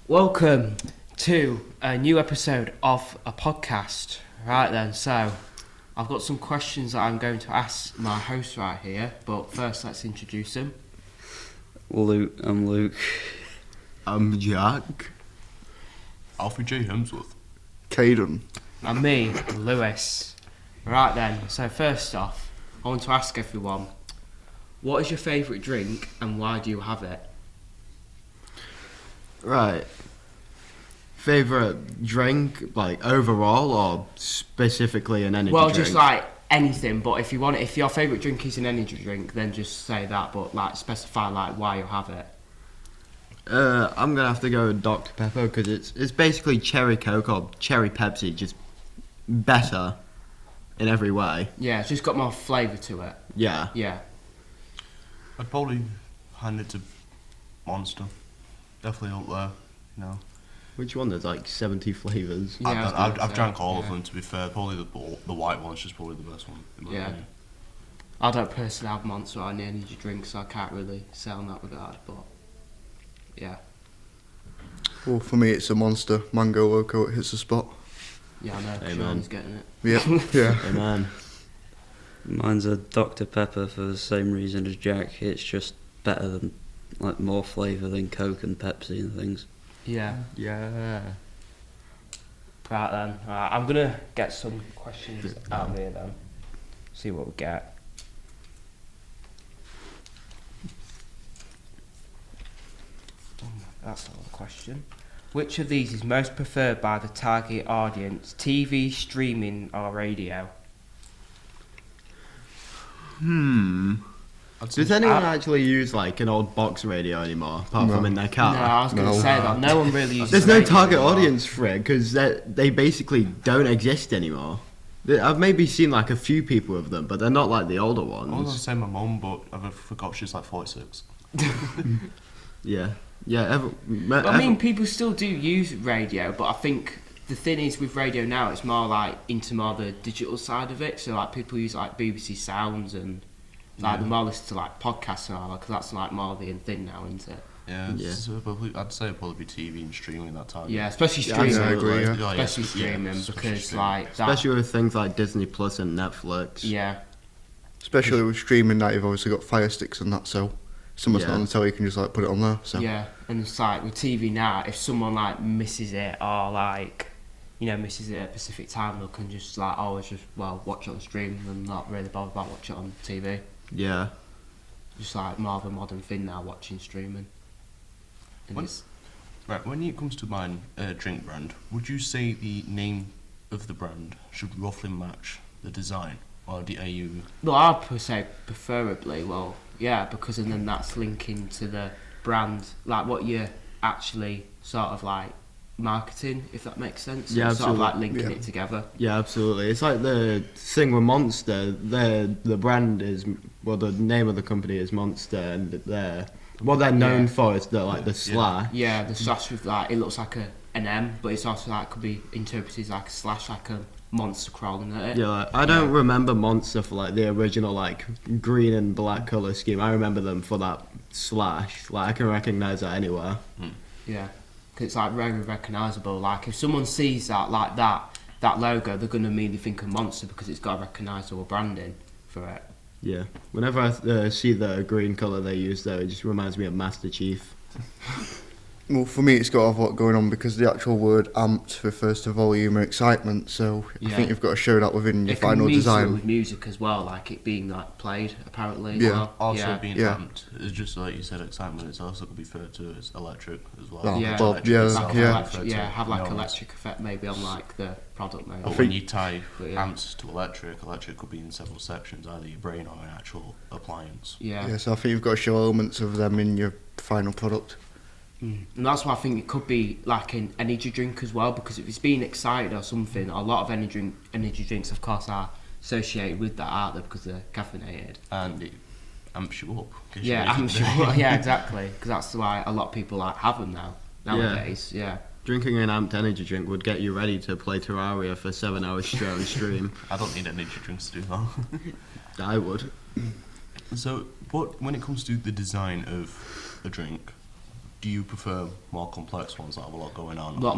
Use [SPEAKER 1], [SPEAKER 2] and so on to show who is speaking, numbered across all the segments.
[SPEAKER 1] Welcome to a new episode of a podcast. Right then, so I've got some questions that I'm going to ask my host right here, but first let's introduce him.
[SPEAKER 2] I'm Luke.
[SPEAKER 3] I'm Jack.
[SPEAKER 4] Alfie J. Hemsworth.
[SPEAKER 3] Caden.
[SPEAKER 1] And me, Lewis. Right then, so first off, I want to ask everyone, what is your favourite drink and why do you have it?
[SPEAKER 3] Right. Favourite drink, like overall or specifically an energy
[SPEAKER 1] Well,
[SPEAKER 3] drink?
[SPEAKER 1] just like anything, but if your favourite drink is an energy drink, then just say that, but like specify like why you have it.
[SPEAKER 3] I'm gonna have to go with Dr. Pepper because it's basically cherry Coke or cherry Pepsi, just better in every way.
[SPEAKER 1] Yeah, it's just got more flavour to it.
[SPEAKER 3] Yeah.
[SPEAKER 1] Yeah.
[SPEAKER 4] I'd probably hand it to Monster. Definitely up there, you know.
[SPEAKER 3] Which one? There's like 70 flavours.
[SPEAKER 1] Yeah, I was
[SPEAKER 4] I've
[SPEAKER 1] gonna say,
[SPEAKER 4] drank all of
[SPEAKER 1] yeah.
[SPEAKER 4] them, to be fair. Probably the white one's just probably the best one, in my
[SPEAKER 1] Yeah.
[SPEAKER 4] opinion.
[SPEAKER 1] I don't personally have Monster or any energy drinks, so I can't really say on that regard, but yeah.
[SPEAKER 5] Well, for me, it's a Monster Mango Loco. It hits the spot.
[SPEAKER 1] Yeah, I know,
[SPEAKER 3] Amen.
[SPEAKER 1] Sean's getting it.
[SPEAKER 5] Yeah, yeah.
[SPEAKER 3] Hey man.
[SPEAKER 2] Mine's a Dr. Pepper for the same reason as Jack. It's just better than, like, more flavour than Coke and Pepsi and things.
[SPEAKER 1] Yeah.
[SPEAKER 3] Yeah.
[SPEAKER 1] Right then, right, I'm gonna get some questions out of here then. See what we get. That's not the question. Which of these is most preferred by the target audience? TV, streaming, or radio?
[SPEAKER 4] I'd say
[SPEAKER 3] Does anyone actually use like an old box radio anymore, apart from in their
[SPEAKER 1] No,
[SPEAKER 3] car?
[SPEAKER 1] I was gonna
[SPEAKER 5] No.
[SPEAKER 1] say that. No one really uses.
[SPEAKER 3] There's no
[SPEAKER 1] radio
[SPEAKER 3] target
[SPEAKER 1] anymore.
[SPEAKER 3] audience for it because they basically don't exist anymore. I've maybe seen like a few people with them, but they're not like the older
[SPEAKER 4] I was
[SPEAKER 3] ones.
[SPEAKER 4] gonna say my mum, but I forgot she's like 46.
[SPEAKER 3] Yeah, yeah.
[SPEAKER 1] But I mean, people still do use radio, but I think the thing is with radio now, it's more like into more the digital side of it. So like people use like BBC Sounds and like the more listen to like podcasts and all that, because that's like more the in thing now, isn't it?
[SPEAKER 4] Yeah,
[SPEAKER 3] Yeah.
[SPEAKER 4] So I'd say it'd probably be TV and streaming that time.
[SPEAKER 1] Yeah, especially
[SPEAKER 3] Yeah,
[SPEAKER 1] streaming.
[SPEAKER 5] I agree, yeah.
[SPEAKER 4] Oh, yeah,
[SPEAKER 1] Especially streaming
[SPEAKER 4] especially
[SPEAKER 1] because
[SPEAKER 4] streaming.
[SPEAKER 1] like that.
[SPEAKER 3] especially with things like Disney Plus and Netflix.
[SPEAKER 1] Yeah,
[SPEAKER 5] Especially with streaming now, you've obviously got Fire Sticks and that, so someone's
[SPEAKER 3] Yeah.
[SPEAKER 5] not on the telly, you can just like put it on there. So
[SPEAKER 1] yeah, and it's like with TV now, if someone like misses it or like misses it at a specific time, they can just like always just watch it on stream and not really bother about watching it on TV.
[SPEAKER 3] Yeah.
[SPEAKER 1] Just like more of a modern thing now, watching streaming. And
[SPEAKER 4] When-
[SPEAKER 1] it's,
[SPEAKER 4] Right, when it comes to buying a drink brand, would you say the name of the brand should roughly match the design? Or are you...
[SPEAKER 1] well, I'd say preferably, yeah, because and then that's linking to the brand, like what you're actually sort of like marketing, if that makes sense.
[SPEAKER 3] Yeah,
[SPEAKER 1] It's sort of like
[SPEAKER 3] absolutely.
[SPEAKER 1] linking
[SPEAKER 5] Yeah.
[SPEAKER 1] it together.
[SPEAKER 3] Yeah, absolutely. It's like the thing with Monster. The brand is the name of the company is Monster, and what they're known
[SPEAKER 1] Yeah.
[SPEAKER 3] for is the slash.
[SPEAKER 1] Yeah, the slash with like it looks like an M, but it's also like could be interpreted as like a slash, like a monster crawling at it.
[SPEAKER 3] Yeah, like, I don't remember Monster for like the original like green and black color scheme. I remember them for that slash. Like I can recognize that anywhere.
[SPEAKER 1] Yeah, 'cause it's like very recognisable. Like if someone sees that like that logo, they're gonna immediately think of Monster because it's got a recognisable branding for it.
[SPEAKER 3] Yeah. Whenever I see the green color they use there, it just reminds me of Master Chief.
[SPEAKER 5] well, for me, it's got to have a lot going on because the actual word amped refers to volume and excitement. So I
[SPEAKER 1] Yeah.
[SPEAKER 5] think you've got to show that within your
[SPEAKER 1] It can
[SPEAKER 5] final
[SPEAKER 1] mean something
[SPEAKER 5] design.
[SPEAKER 1] with music as well, like it being like played apparently. As
[SPEAKER 5] Yeah.
[SPEAKER 1] well.
[SPEAKER 4] Also
[SPEAKER 1] yeah.
[SPEAKER 4] being
[SPEAKER 5] Yeah.
[SPEAKER 4] amped, it's just like you said, excitement. It's also could be referred to as electric as well.
[SPEAKER 5] Oh,
[SPEAKER 1] Yeah.
[SPEAKER 5] well,
[SPEAKER 4] Electric
[SPEAKER 5] yeah,
[SPEAKER 4] itself
[SPEAKER 1] Like
[SPEAKER 4] is
[SPEAKER 5] yeah.
[SPEAKER 4] referred
[SPEAKER 1] electric,
[SPEAKER 4] to
[SPEAKER 1] have like
[SPEAKER 4] noise.
[SPEAKER 1] electric effect maybe on like the product maybe.
[SPEAKER 4] But when you tie
[SPEAKER 1] But yeah.
[SPEAKER 4] amps to electric could be in several sections, either your brain or an actual appliance.
[SPEAKER 1] Yeah.
[SPEAKER 5] Yeah, so I think you've got to show elements of them in your final product.
[SPEAKER 1] And that's why I think it could be like an energy drink as well, because if it's being excited or something, a lot of energy drinks of course are associated with that, aren't they, because they're caffeinated.
[SPEAKER 4] And it amps you up. 'cause
[SPEAKER 1] Yeah,
[SPEAKER 4] you're
[SPEAKER 1] I'm
[SPEAKER 4] making-
[SPEAKER 1] sure. Yeah, exactly, because that's why a lot of people like have them nowadays. Yeah.
[SPEAKER 3] Drinking an amped energy drink would get you ready to play Terraria for 7 hours straight on stream.
[SPEAKER 4] I don't need energy drinks to do that.
[SPEAKER 3] I would.
[SPEAKER 4] So, when it comes to the design of a drink, do you prefer more complex ones that have a lot going on?
[SPEAKER 1] A lot
[SPEAKER 4] or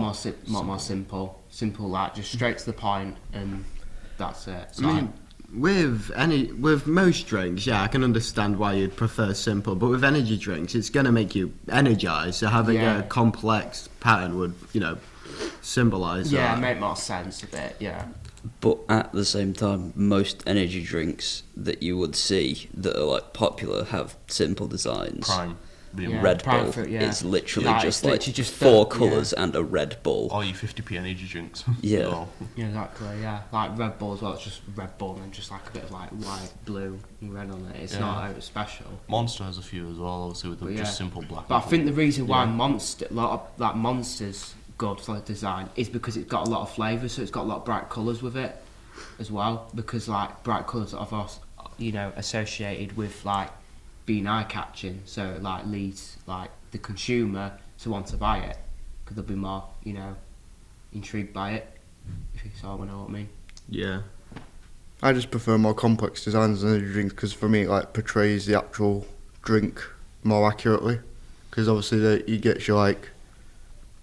[SPEAKER 1] more simple. Simple, like just straight to the point, and that's it. So
[SPEAKER 3] I mean, with most drinks, yeah, I can understand why you'd prefer simple, but with energy drinks, it's gonna make you energized. So having
[SPEAKER 1] Yeah.
[SPEAKER 3] a complex pattern would, symbolise
[SPEAKER 1] yeah,
[SPEAKER 3] that.
[SPEAKER 1] make more sense a bit. Yeah,
[SPEAKER 2] But at the same time, most energy drinks that you would see that are like popular have simple designs.
[SPEAKER 4] Prime. Being
[SPEAKER 1] Yeah.
[SPEAKER 2] Red
[SPEAKER 1] Prime
[SPEAKER 2] Bull
[SPEAKER 1] fruit, yeah.
[SPEAKER 2] is literally
[SPEAKER 1] Like,
[SPEAKER 2] just
[SPEAKER 1] it's
[SPEAKER 2] like
[SPEAKER 1] literally just
[SPEAKER 2] four
[SPEAKER 1] the-
[SPEAKER 2] colours and a Red Bull.
[SPEAKER 4] All your 50p energy drinks.
[SPEAKER 2] Yeah.
[SPEAKER 4] as well.
[SPEAKER 1] yeah, exactly. Yeah, like Red Bull as well. It's just Red Bull and just like a bit of like white, blue, and red on it. It's
[SPEAKER 4] Yeah.
[SPEAKER 1] not out special.
[SPEAKER 4] Monster has a few as well, obviously with the
[SPEAKER 1] But yeah.
[SPEAKER 4] just simple black.
[SPEAKER 1] But I think the reason why
[SPEAKER 3] Yeah.
[SPEAKER 1] Monster's good for the design is because it's got a lot of flavour, so it's got a lot of bright colours with it as well. Because like bright colours are associated with like being eye catching, so it like leads like the consumer to want to buy it because they'll be more intrigued by it. If you sort of know what I mean.
[SPEAKER 3] Yeah.
[SPEAKER 5] I just prefer more complex designs than energy drinks because for me it like portrays the actual drink more accurately. Because obviously it gets you like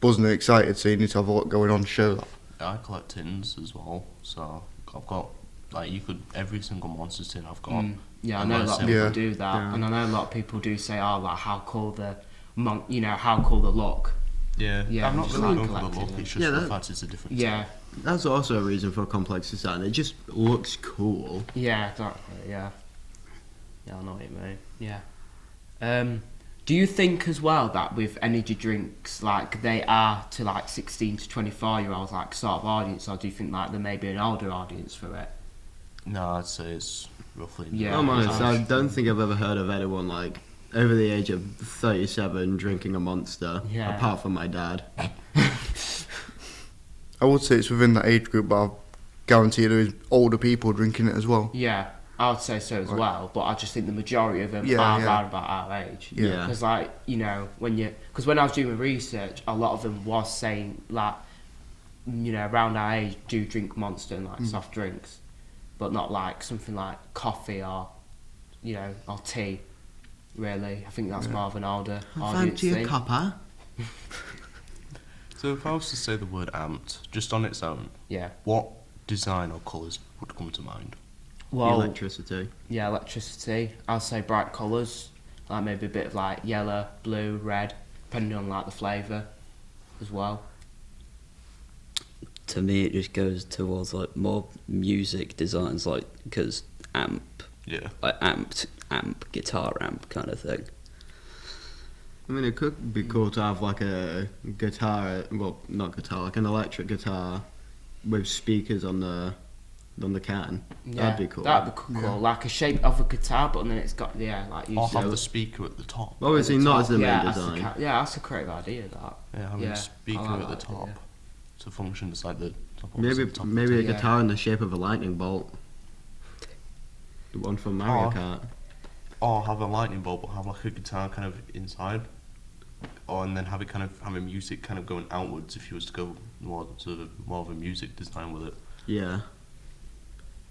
[SPEAKER 5] buzzing and excited, so you need to have a lot going on to show that.
[SPEAKER 4] I collect tins as well, so I've got like every single Monster tin I've got.
[SPEAKER 1] Yeah, I
[SPEAKER 4] And
[SPEAKER 1] know a
[SPEAKER 4] they're
[SPEAKER 1] lot of
[SPEAKER 4] simple.
[SPEAKER 1] people do that,
[SPEAKER 3] Yeah.
[SPEAKER 1] and I know a lot of people do say, "Oh, like how cool how cool the look."
[SPEAKER 4] Yeah,
[SPEAKER 1] Yeah,
[SPEAKER 4] I'm not
[SPEAKER 1] just
[SPEAKER 4] really
[SPEAKER 1] like
[SPEAKER 4] going for the
[SPEAKER 1] collecting
[SPEAKER 4] look.
[SPEAKER 1] them.
[SPEAKER 4] It's just
[SPEAKER 3] Yeah,
[SPEAKER 4] the
[SPEAKER 3] that-
[SPEAKER 4] fact it's a different.
[SPEAKER 1] Yeah,
[SPEAKER 3] That's also a reason for complex design. It just looks cool.
[SPEAKER 1] yeah, exactly. Yeah, I know what you mean. Yeah. Do you think as well that with energy drinks, like they are to like 16 to 24-year-olds, like sort of audience, or do you think like there may be an older audience for it?
[SPEAKER 4] No, I'd say it's roughly.
[SPEAKER 1] Yeah.
[SPEAKER 3] I'm honest, I
[SPEAKER 1] nice.
[SPEAKER 3] don't think I've ever heard of anyone like over the age of 37 drinking a Monster,
[SPEAKER 1] Yeah.
[SPEAKER 3] apart from my dad.
[SPEAKER 5] I would say it's within that age group, but I guarantee there is older people drinking it as well.
[SPEAKER 1] Yeah, I would say so as
[SPEAKER 5] Right.
[SPEAKER 1] well, but I just think the majority of them
[SPEAKER 5] Yeah,
[SPEAKER 1] are
[SPEAKER 5] yeah.
[SPEAKER 1] around about our age.
[SPEAKER 3] Yeah.
[SPEAKER 1] Because like because when I was doing research, a lot of them was saying like around our age do drink Monster and like soft drinks, but not like something like coffee or or tea. Really, I think that's more of an older audience
[SPEAKER 3] Fancy a
[SPEAKER 1] thing.
[SPEAKER 3] cuppa?
[SPEAKER 4] So if I was to say the word amped, just on its own,
[SPEAKER 1] Yeah.
[SPEAKER 4] what design or colours would come to mind?
[SPEAKER 1] Well,
[SPEAKER 3] Electricity.
[SPEAKER 1] yeah, electricity. I'll say bright colours, like maybe a bit of like yellow, blue, red, depending on like the flavour as well.
[SPEAKER 2] To me, it just goes towards like more music designs, like because amp,
[SPEAKER 4] Yeah.
[SPEAKER 2] like amp, guitar amp kind of thing.
[SPEAKER 3] I mean, it could be cool to have like a guitar, well, not guitar, like an electric guitar with speakers on the can. That'd be cool.
[SPEAKER 1] That'd be cool.
[SPEAKER 5] Yeah.
[SPEAKER 1] Like a shape of a guitar, but then it's got like
[SPEAKER 4] Or
[SPEAKER 1] usually
[SPEAKER 4] have the speaker at the top.
[SPEAKER 3] Obviously, not as the main
[SPEAKER 1] that's
[SPEAKER 3] design.
[SPEAKER 1] that's a creative idea. That.
[SPEAKER 4] Yeah, having
[SPEAKER 1] Yeah,
[SPEAKER 4] a speaker
[SPEAKER 1] I like
[SPEAKER 4] at the
[SPEAKER 1] that
[SPEAKER 4] top
[SPEAKER 1] idea.
[SPEAKER 4] to function as like the top.
[SPEAKER 3] Maybe
[SPEAKER 4] obviously the top of the
[SPEAKER 3] maybe a
[SPEAKER 1] Yeah.
[SPEAKER 3] guitar in the shape of a lightning bolt. The one from Mario
[SPEAKER 4] Oh.
[SPEAKER 3] Kart.
[SPEAKER 4] Or have a lightning bolt, but have like a guitar kind of inside, and then have it kind of have a music kind of going outwards. If you was to go more of a music design with it.
[SPEAKER 3] Yeah.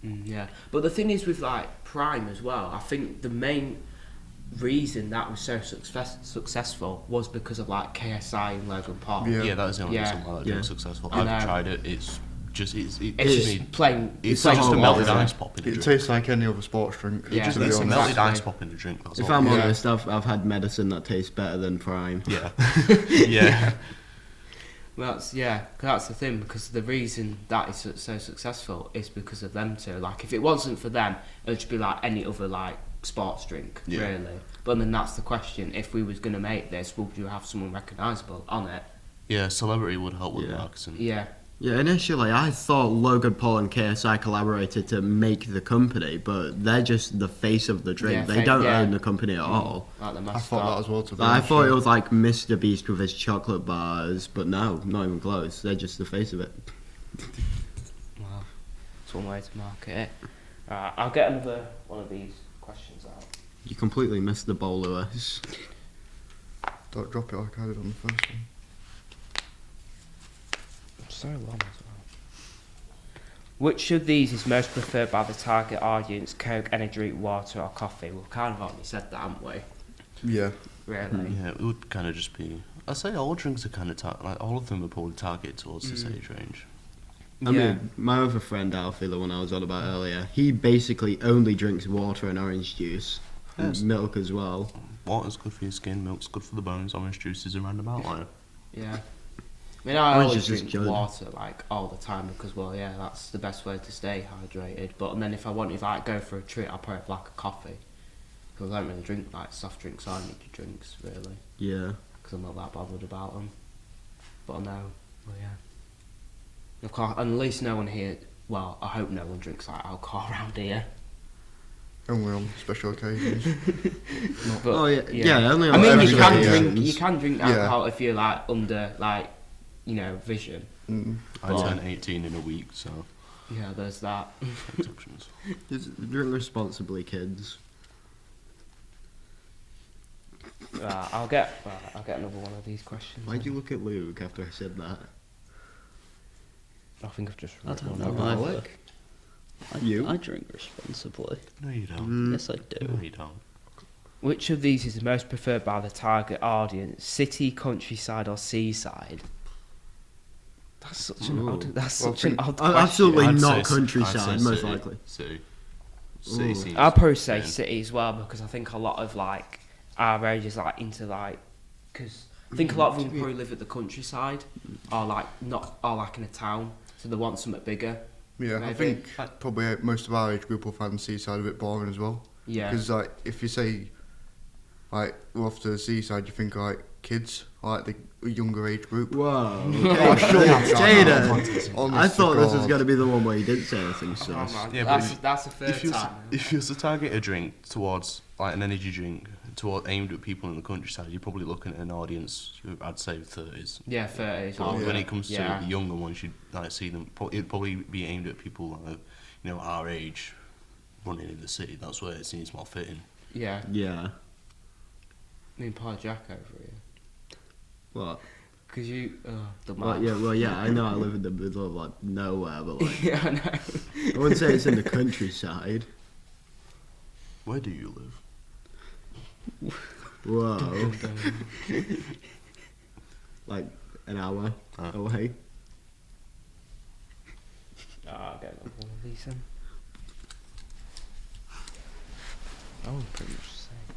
[SPEAKER 1] Yeah, but the thing is with like Prime as well. I think the main reason that was so successful was because of like KSI and Logan Paul.
[SPEAKER 5] Yeah.
[SPEAKER 4] Yeah, that was the only
[SPEAKER 1] Yeah.
[SPEAKER 4] reason why that
[SPEAKER 3] Yeah.
[SPEAKER 4] was successful.
[SPEAKER 1] I
[SPEAKER 4] I've
[SPEAKER 1] know.
[SPEAKER 4] tried it. It's just
[SPEAKER 1] It's
[SPEAKER 4] to
[SPEAKER 1] just
[SPEAKER 4] me,
[SPEAKER 1] plain.
[SPEAKER 4] it's
[SPEAKER 1] like
[SPEAKER 4] just a
[SPEAKER 3] whole
[SPEAKER 4] melted
[SPEAKER 3] lot,
[SPEAKER 4] ice pop in a
[SPEAKER 5] It
[SPEAKER 4] drink.
[SPEAKER 5] tastes like any other sports drink.
[SPEAKER 1] Yeah.
[SPEAKER 5] to be
[SPEAKER 4] It's a
[SPEAKER 5] honest.
[SPEAKER 4] melted
[SPEAKER 1] Exactly.
[SPEAKER 4] ice pop in a drink. That's
[SPEAKER 3] If
[SPEAKER 4] all.
[SPEAKER 3] I'm
[SPEAKER 1] Yeah.
[SPEAKER 3] honest, I've had medicine that tastes better than Prime.
[SPEAKER 4] Yeah. Yeah.
[SPEAKER 1] Well, that's the thing, because the reason that is so successful is because of them two. Like, if it wasn't for them, it would just be like any other like sports drink,
[SPEAKER 4] Yeah.
[SPEAKER 1] really. But then that's the question: if we was gonna make this, would you have someone recognisable on it?
[SPEAKER 4] Yeah, celebrity would help with
[SPEAKER 3] Yeah.
[SPEAKER 4] marketing.
[SPEAKER 1] Yeah,
[SPEAKER 3] Yeah, initially I thought Logan Paul and KSI collaborated to make the company, but they're just the face of the drink.
[SPEAKER 1] Yeah,
[SPEAKER 3] they don't
[SPEAKER 1] yeah.
[SPEAKER 3] own the company at all.
[SPEAKER 1] like the
[SPEAKER 5] I
[SPEAKER 1] mascot.
[SPEAKER 5] thought that as well. To be
[SPEAKER 3] But I
[SPEAKER 5] honest,
[SPEAKER 3] thought
[SPEAKER 5] yeah.
[SPEAKER 3] it was like Mr. Beast with his chocolate bars, but no, not even close. They're just the face of it.
[SPEAKER 1] Wow, it's one way to market it. Alright, I'll get another one of these questions out.
[SPEAKER 3] You completely missed the bowl, Lewis.
[SPEAKER 5] Don't drop it like I did on the first one.
[SPEAKER 1] So long as well. Which of these is most preferred by the target audience? Coke, energy drink, water, or coffee? We've kind of already said that, haven't we?
[SPEAKER 5] Yeah.
[SPEAKER 1] really.
[SPEAKER 4] Yeah, it would kind of just be. I'd say all drinks are kind of like all of them are probably targeted towards this age range.
[SPEAKER 3] I mean, my other friend Alfie, the one I was on about earlier, he basically only drinks water and orange juice.
[SPEAKER 4] Yes.
[SPEAKER 3] And milk as well.
[SPEAKER 4] Water's good for your skin, milk's good for the bones, orange juice is a random outlier.
[SPEAKER 1] Yeah. I mean, I
[SPEAKER 3] Orange
[SPEAKER 1] always
[SPEAKER 3] juice is
[SPEAKER 1] drink
[SPEAKER 3] good.
[SPEAKER 1] water like all the time because, well, yeah, that's the best way to stay hydrated. But then if I wanted to like go for a treat, I'll probably have like a coffee because I don't really drink like soft drinks or energy drinks really
[SPEAKER 3] Yeah.
[SPEAKER 1] because I'm not that bothered about them. But I know, well, yeah. Of course, and at least no one here. Well, I hope no one drinks like alcohol around here.
[SPEAKER 5] Only on special occasions.
[SPEAKER 1] But,
[SPEAKER 3] Oh yeah, yeah. Only on
[SPEAKER 1] I mean,
[SPEAKER 3] every
[SPEAKER 1] you can
[SPEAKER 3] occasions.
[SPEAKER 1] drink. You can drink
[SPEAKER 5] Yeah.
[SPEAKER 1] alcohol if you're like under like, vision.
[SPEAKER 5] Mm.
[SPEAKER 4] I
[SPEAKER 1] But-
[SPEAKER 4] turn 18 in a week, so
[SPEAKER 1] Yeah, there's that.
[SPEAKER 4] exceptions.
[SPEAKER 3] Just drink responsibly, kids.
[SPEAKER 1] I'll get another one of these questions.
[SPEAKER 3] Why'd you look at Luke after I said that?
[SPEAKER 1] I think I've just.
[SPEAKER 2] I don't
[SPEAKER 1] written
[SPEAKER 2] know
[SPEAKER 1] one down.
[SPEAKER 2] either.
[SPEAKER 3] You?
[SPEAKER 2] I drink responsibly.
[SPEAKER 4] No, you don't.
[SPEAKER 2] Yes, I do.
[SPEAKER 4] No, you don't.
[SPEAKER 1] Which of these is the most preferred by the target audience? City, countryside, or seaside? That's such an
[SPEAKER 3] Ooh.
[SPEAKER 1] odd. That's
[SPEAKER 5] Well,
[SPEAKER 1] such an odd
[SPEAKER 3] I'm
[SPEAKER 1] question.
[SPEAKER 3] absolutely
[SPEAKER 4] I'd
[SPEAKER 3] not
[SPEAKER 4] say-
[SPEAKER 3] countryside,
[SPEAKER 4] I'd say
[SPEAKER 3] most
[SPEAKER 4] city.
[SPEAKER 3] likely.
[SPEAKER 4] City.
[SPEAKER 3] Ooh.
[SPEAKER 4] City seems
[SPEAKER 1] I'll probably say
[SPEAKER 4] fitting.
[SPEAKER 1] city as well because I think a lot of like our age is like into like because I think a lot of them probably live at the countryside or like not or like in a town, so they want something bigger.
[SPEAKER 5] Yeah, I
[SPEAKER 1] Maybe.
[SPEAKER 5] think probably most of our age group will find the seaside a bit boring as well.
[SPEAKER 1] Yeah.
[SPEAKER 5] Because like if you say like we're off to the seaside, you think like kids, like the younger age group.
[SPEAKER 3] Whoa.
[SPEAKER 5] Oh, shut up,
[SPEAKER 3] Jada.
[SPEAKER 5] Honest
[SPEAKER 3] I
[SPEAKER 5] to
[SPEAKER 3] thought this was
[SPEAKER 5] God.
[SPEAKER 3] going to be the one where you didn't say anything
[SPEAKER 1] Oh,
[SPEAKER 3] sus.
[SPEAKER 1] man.
[SPEAKER 4] Yeah, but
[SPEAKER 1] that's the third
[SPEAKER 4] If you
[SPEAKER 1] time.
[SPEAKER 4] if you was to target a drink towards like an energy drink aimed at people in the countryside, you're probably looking at an audience who I'd say 30s.
[SPEAKER 1] Yeah, 30s.
[SPEAKER 4] But
[SPEAKER 5] yeah.
[SPEAKER 4] when it comes to
[SPEAKER 1] Yeah.
[SPEAKER 4] the younger ones, you'd like see them. It'd probably be aimed at people our age, running in the city. That's where it seems more fitting.
[SPEAKER 1] Yeah,
[SPEAKER 3] Yeah.
[SPEAKER 1] me and Pa Jack over here.
[SPEAKER 3] What?
[SPEAKER 1] Because you, the
[SPEAKER 3] Well, yeah, I know I live in the middle of like nowhere, but like
[SPEAKER 1] yeah, I know.
[SPEAKER 3] I wouldn't say it's in the countryside.
[SPEAKER 4] Where do you live?
[SPEAKER 3] Whoa. Like an hour away.
[SPEAKER 1] I'll get another one of these then. Oh, pretty much the same.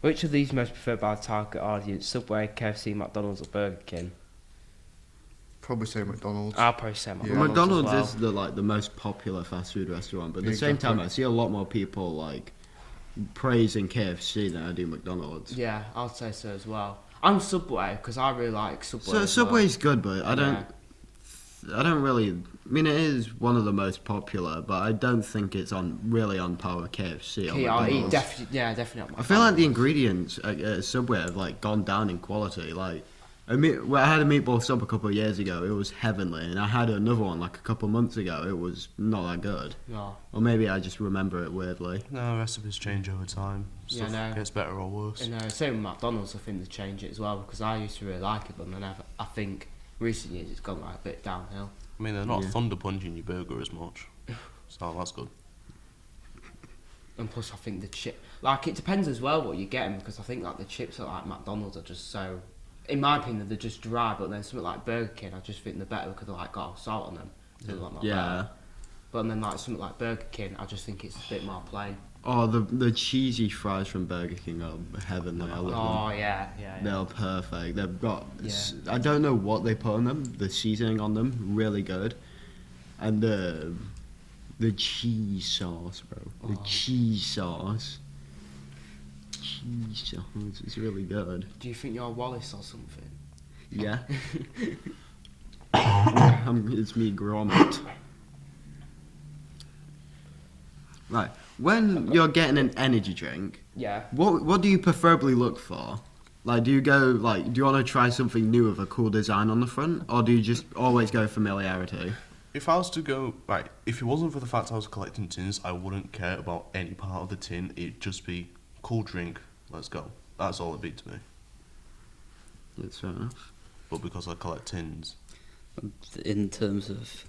[SPEAKER 1] Which of these most preferred by the target audience? Subway, KFC, McDonald's, or Burger King?
[SPEAKER 5] Probably say McDonald's.
[SPEAKER 1] I'll probably say
[SPEAKER 5] Yeah.
[SPEAKER 1] McDonald's.
[SPEAKER 3] McDonald's
[SPEAKER 1] as
[SPEAKER 3] is the most popular fast food restaurant, but at the same
[SPEAKER 5] Exactly.
[SPEAKER 3] time, I see a lot more people like praising KFC than I do McDonald's.
[SPEAKER 1] Yeah, I'd say so as well. I'm Subway because I really like Subway.
[SPEAKER 3] So
[SPEAKER 1] as
[SPEAKER 3] Subway's good, but I
[SPEAKER 1] Yeah.
[SPEAKER 3] don't really. I mean, it is one of the most popular, but I don't think it's really on par with KFC. Or
[SPEAKER 1] Well.
[SPEAKER 3] McDonald's.
[SPEAKER 1] Definitely.
[SPEAKER 3] I feel like the ingredients at Subway have like gone down in quality. Like, I had a meatball sub a couple of years ago. It was heavenly, and I had another one like a couple of months ago. It was not that good,
[SPEAKER 1] No.
[SPEAKER 3] or maybe I just remember it weirdly.
[SPEAKER 4] No, recipes change over time.
[SPEAKER 1] Yeah,
[SPEAKER 4] Stuff
[SPEAKER 1] no.
[SPEAKER 4] gets better or worse.
[SPEAKER 1] And same with McDonald's. I think they change it as well because I used to really like it, but then I think recent years it's gone like a bit downhill.
[SPEAKER 4] I mean, they're not
[SPEAKER 3] Yeah.
[SPEAKER 4] thunder punching your burger as much, so that's good.
[SPEAKER 1] And plus, I think the chip, like it depends as well what you're getting because I think like the chips at like McDonald's are just so, in my opinion, they're just dry. But then something like Burger King, I just think they're better because they like got salt on them. So they're like
[SPEAKER 3] Yeah.
[SPEAKER 1] better. But then like something like Burger King, I just think it's a bit more plain.
[SPEAKER 3] Oh, the cheesy fries from Burger King are heavenly. I love them.
[SPEAKER 1] Oh yeah.
[SPEAKER 3] They're perfect. They've got.
[SPEAKER 1] Yeah.
[SPEAKER 3] I don't know what they put on them. The seasoning on them, really good, and the cheese sauce, bro. The
[SPEAKER 1] Oh.
[SPEAKER 3] cheese sauce. Cheese sauce is really good.
[SPEAKER 1] Do you think you're Wallace or something?
[SPEAKER 3] Yeah. It's me, Gromit. Right. When you're getting an energy drink,
[SPEAKER 1] Yeah.
[SPEAKER 3] what do you preferably look for? Like, do you want to try something new with a cool design on the front, or do you just always go familiarity?
[SPEAKER 4] If I was to go, if it wasn't for the fact I was collecting tins, I wouldn't care about any part of the tin. It'd just be cool drink, let's go. That's all it'd be to me.
[SPEAKER 3] That's fair enough.
[SPEAKER 4] But because I collect tins,
[SPEAKER 2] In terms of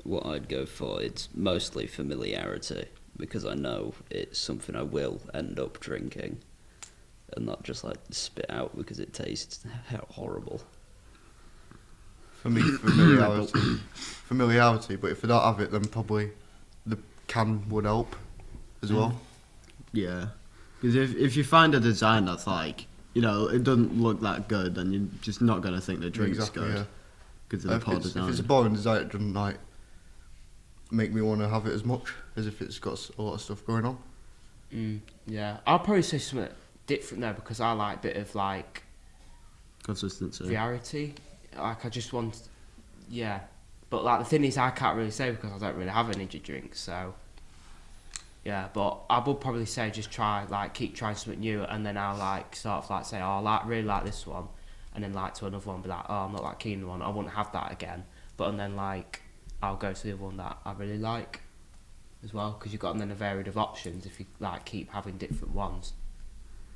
[SPEAKER 2] what I'd go for, it's mostly familiarity because I know it's something I will end up drinking. and not just like spit out because it tastes horrible.
[SPEAKER 5] For me, familiarity. But if I don't have it, then probably the can would help as well.
[SPEAKER 3] Yeah, because if you find a design that's like, you know, it doesn't look that good, then you're just not gonna think the drink's
[SPEAKER 5] Exactly,
[SPEAKER 3] good
[SPEAKER 5] yeah.
[SPEAKER 3] because of the poor
[SPEAKER 5] If
[SPEAKER 3] design.
[SPEAKER 5] it's a boring design, it doesn't like make me want to have it as much as if it's got a lot of stuff going on.
[SPEAKER 1] Yeah, I'll probably say something different though because I like a bit of like
[SPEAKER 3] Consistency.
[SPEAKER 1] variety. Like I just want, yeah. But like the thing is, I can't really say because I don't really have energy drinks. So yeah, but I would probably say just keep trying something new, and then I'll like sort of like say, oh, really like this one, and then like to another one, be like, oh, I'm not that keen on one. I wouldn't have that again. But and then like I'll go to the other one that I really like as well because you've got then a varied of options if you like keep having different ones.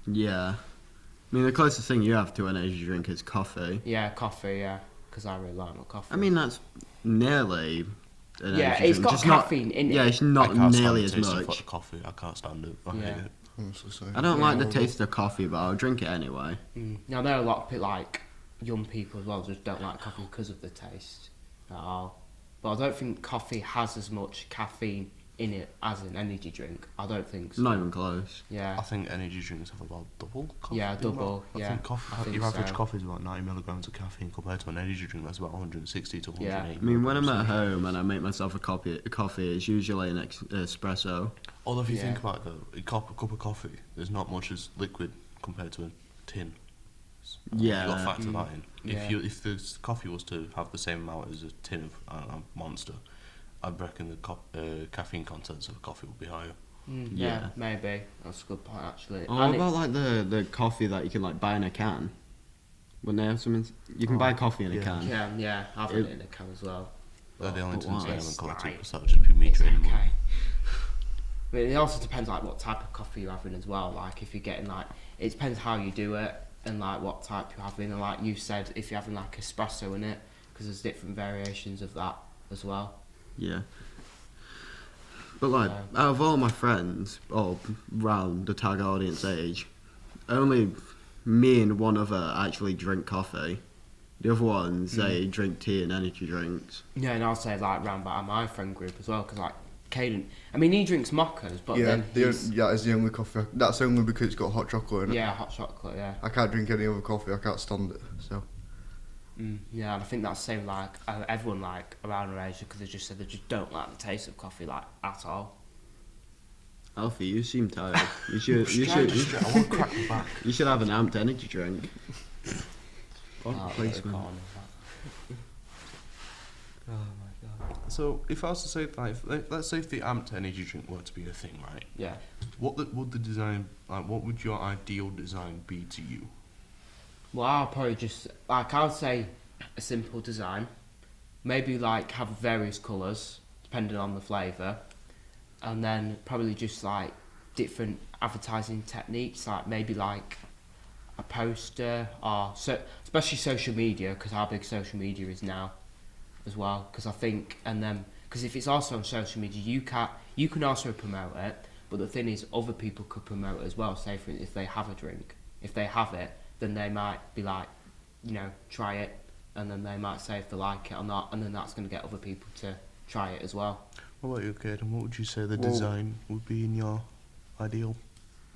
[SPEAKER 3] Yeah, I mean the closest thing you have to an energy drink is coffee.
[SPEAKER 1] Yeah, coffee. Yeah, because I really like my coffee.
[SPEAKER 3] I mean that's nearly. An
[SPEAKER 1] yeah,
[SPEAKER 3] energy
[SPEAKER 1] it's
[SPEAKER 3] drink,
[SPEAKER 1] got
[SPEAKER 3] just not-
[SPEAKER 1] caffeine in it.
[SPEAKER 3] Yeah, it's
[SPEAKER 4] I
[SPEAKER 3] not
[SPEAKER 4] can't
[SPEAKER 3] nearly as
[SPEAKER 4] stand the taste
[SPEAKER 3] much.
[SPEAKER 4] of coffee. I can't stand it. I
[SPEAKER 1] Yeah.
[SPEAKER 4] hate it.
[SPEAKER 5] Honestly, so.
[SPEAKER 3] I don't
[SPEAKER 1] Yeah,
[SPEAKER 3] like the
[SPEAKER 5] horrible.
[SPEAKER 3] taste of coffee, but I'll drink it anyway.
[SPEAKER 1] Now there are a lot of people, like young people as well just don't like coffee because of the taste at all. But I don't think coffee has as much caffeine in it as an energy drink. I don't think so.
[SPEAKER 3] Not even close.
[SPEAKER 1] Yeah.
[SPEAKER 4] I think energy drinks have about double coffee.
[SPEAKER 1] Yeah, double,
[SPEAKER 4] I
[SPEAKER 1] yeah,
[SPEAKER 4] think coffee,
[SPEAKER 1] I think
[SPEAKER 4] your average
[SPEAKER 1] so.
[SPEAKER 4] coffee is about 90 milligrams of caffeine compared to an energy drink that's about 160 to 180.
[SPEAKER 3] I mean, when I'm at
[SPEAKER 4] milligrams.
[SPEAKER 3] home and I make myself a coffee, it's usually an espresso.
[SPEAKER 4] Although if you
[SPEAKER 1] Yeah.
[SPEAKER 4] think about it, though, a cup of coffee, there's not much as liquid compared to a tin.
[SPEAKER 3] Yeah.
[SPEAKER 4] You've got to factor that in.
[SPEAKER 1] Yeah.
[SPEAKER 4] If the coffee was to have the same amount as a tin of I don't know, Monster, I'd reckon the caffeine contents of a coffee would be higher.
[SPEAKER 1] Yeah,
[SPEAKER 3] Yeah.
[SPEAKER 1] maybe. That's a good point actually.
[SPEAKER 3] Or
[SPEAKER 1] And
[SPEAKER 3] what about like the coffee that you can like buy in a can? When they have something, you can buy coffee in a
[SPEAKER 4] yeah.
[SPEAKER 3] can.
[SPEAKER 1] yeah, I've
[SPEAKER 3] It-
[SPEAKER 1] it in a can as well.
[SPEAKER 4] They're the only
[SPEAKER 3] but
[SPEAKER 4] two things
[SPEAKER 3] why?
[SPEAKER 4] I haven't
[SPEAKER 1] It's
[SPEAKER 4] collected.
[SPEAKER 1] like-
[SPEAKER 4] Besides just be me
[SPEAKER 1] It's
[SPEAKER 4] trading
[SPEAKER 1] okay.
[SPEAKER 4] money.
[SPEAKER 1] But it also depends like what type of coffee you're having as well. Like if you're getting like, it depends how you do it and like what type you're having. And like you said, if you're having like espresso in it, because there's different variations of that as well.
[SPEAKER 3] Yeah. But like,
[SPEAKER 1] Yeah.
[SPEAKER 3] out of all my friends, or round the target audience age, only me and one other actually drink coffee. The other ones, they drink tea and energy drinks.
[SPEAKER 1] Yeah, and I'll say like round about my friend group as well, because like Caden, I mean he drinks mochas, but
[SPEAKER 5] Yeah,
[SPEAKER 1] then he's,
[SPEAKER 5] it's the only coffee. That's only because it's got hot chocolate in it.
[SPEAKER 1] yeah, hot chocolate, yeah.
[SPEAKER 5] I can't drink any other coffee. I can't stand it. So
[SPEAKER 1] Yeah, and I think that's the same like everyone like around our age because they just said they just don't like the taste of coffee like at all.
[SPEAKER 3] Alfie, you seem tired. You should
[SPEAKER 4] I want to crack my back.
[SPEAKER 3] you should have an amped energy drink.
[SPEAKER 1] Oh,
[SPEAKER 3] Placement.
[SPEAKER 1] Oh my god.
[SPEAKER 4] So if I was to say, let's say if the amped energy drink were to be a thing, right?
[SPEAKER 1] Yeah.
[SPEAKER 4] Would the design, like, what would your ideal design be to you?
[SPEAKER 1] Well, I'll probably just like I would say a simple design, maybe like have various colours depending on the flavour, and then probably just like different advertising techniques, like maybe like a poster or especially social media because how big social media is now as well. Because I think and then because if it's also on social media, you can also promote it, but the thing is other people could promote it as well. Say for if they have a drink, if they have it, then they might be like, you know, try it, and then they might say if they like it or not, and then that's going to get other people to try it as well.
[SPEAKER 4] What about you, Caden? What would you say the
[SPEAKER 5] Well-
[SPEAKER 4] design would be in your ideal?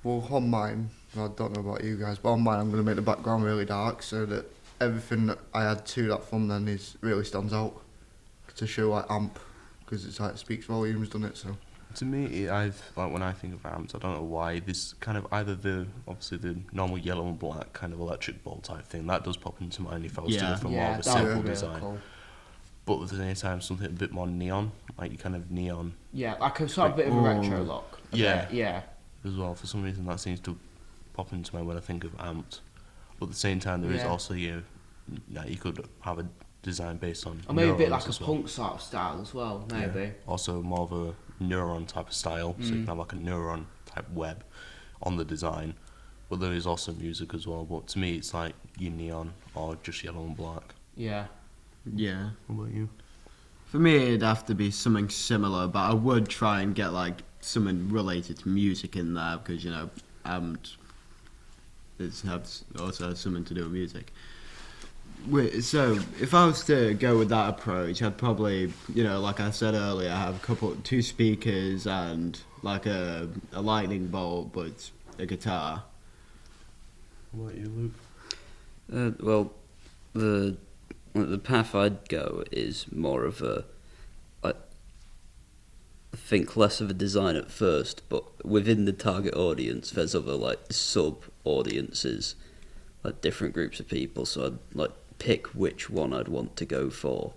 [SPEAKER 5] well, on mine, I don't know about you guys, but on mine I'm going to make the background really dark so that everything that I add to that font then is really stands out to show like amp because it's like speaks volumes, doesn't it? So
[SPEAKER 4] To me, when I think of amps, I don't know why this kind of either obviously the normal yellow and black kind of electric bulb type thing that does pop into mind if I was to
[SPEAKER 3] Yeah.
[SPEAKER 4] go for more
[SPEAKER 1] Yeah,
[SPEAKER 4] of a
[SPEAKER 1] that would
[SPEAKER 4] simple
[SPEAKER 1] be really
[SPEAKER 4] design.
[SPEAKER 1] cool.
[SPEAKER 4] But at the same time, something a bit more neon, like you kind of neon
[SPEAKER 1] Yeah, like a sort of bit of a retro look. a
[SPEAKER 4] Yeah.
[SPEAKER 1] bit, yeah.
[SPEAKER 4] as well. For some reason, that seems to pop into mind when I think of amped. But at the same time, there is
[SPEAKER 1] Yeah.
[SPEAKER 4] also you could have a design based on
[SPEAKER 1] Or maybe a bit
[SPEAKER 4] neurons
[SPEAKER 1] like a
[SPEAKER 4] as well.
[SPEAKER 1] punk sort of style as well, maybe.
[SPEAKER 4] Yeah. Also more of a neuron type of style, so you can have like a neuron type web on the design. But there is also music as well. But to me, it's like your neon or just yellow and black.
[SPEAKER 1] Yeah.
[SPEAKER 3] Yeah.
[SPEAKER 4] What about you?
[SPEAKER 3] For me, it'd have to be something similar, but I would try and get like something related to music in there because you know, also has something to do with music. Wait, so if I was to go with that approach, I'd probably, like I said earlier, have two speakers and like a lightning bolt, but it's a guitar.
[SPEAKER 4] What about you, Luke?
[SPEAKER 2] Well, the path I'd go is more of a, I think less of a design at first, but within the target audience, there's other like sub audiences, like different groups of people. So I'd like pick which one I'd want to go for,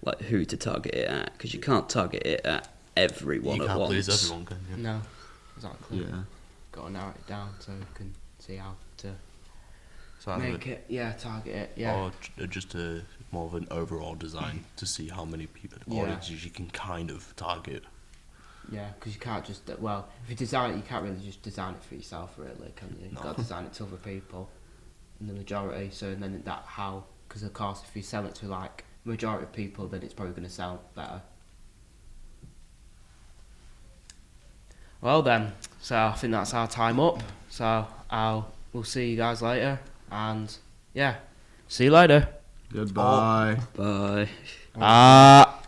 [SPEAKER 2] like who to target it at, because you can't target it at everyone
[SPEAKER 4] You
[SPEAKER 2] at
[SPEAKER 4] can't
[SPEAKER 2] once.
[SPEAKER 4] please everyone, can you?
[SPEAKER 1] No, exactly.
[SPEAKER 3] Yeah.
[SPEAKER 1] Got to narrow it down so we can see how to
[SPEAKER 4] So either
[SPEAKER 1] make it. Yeah, target it. Yeah.
[SPEAKER 4] Or just a more of an overall design to see how many people,
[SPEAKER 1] Yeah.
[SPEAKER 4] audiences you can kind of target.
[SPEAKER 1] Yeah, because you can't just if you design it, you can't really just design it for yourself, really, can you? You've
[SPEAKER 4] No.
[SPEAKER 1] got to design it to other people, in the majority. So and then because of course, if you sell it to like majority of people, then it's probably going to sell better. Well then, so I think that's our time up. So we'll see you guys later, and yeah, see you later.
[SPEAKER 3] Goodbye.
[SPEAKER 2] Bye.
[SPEAKER 1] Ah.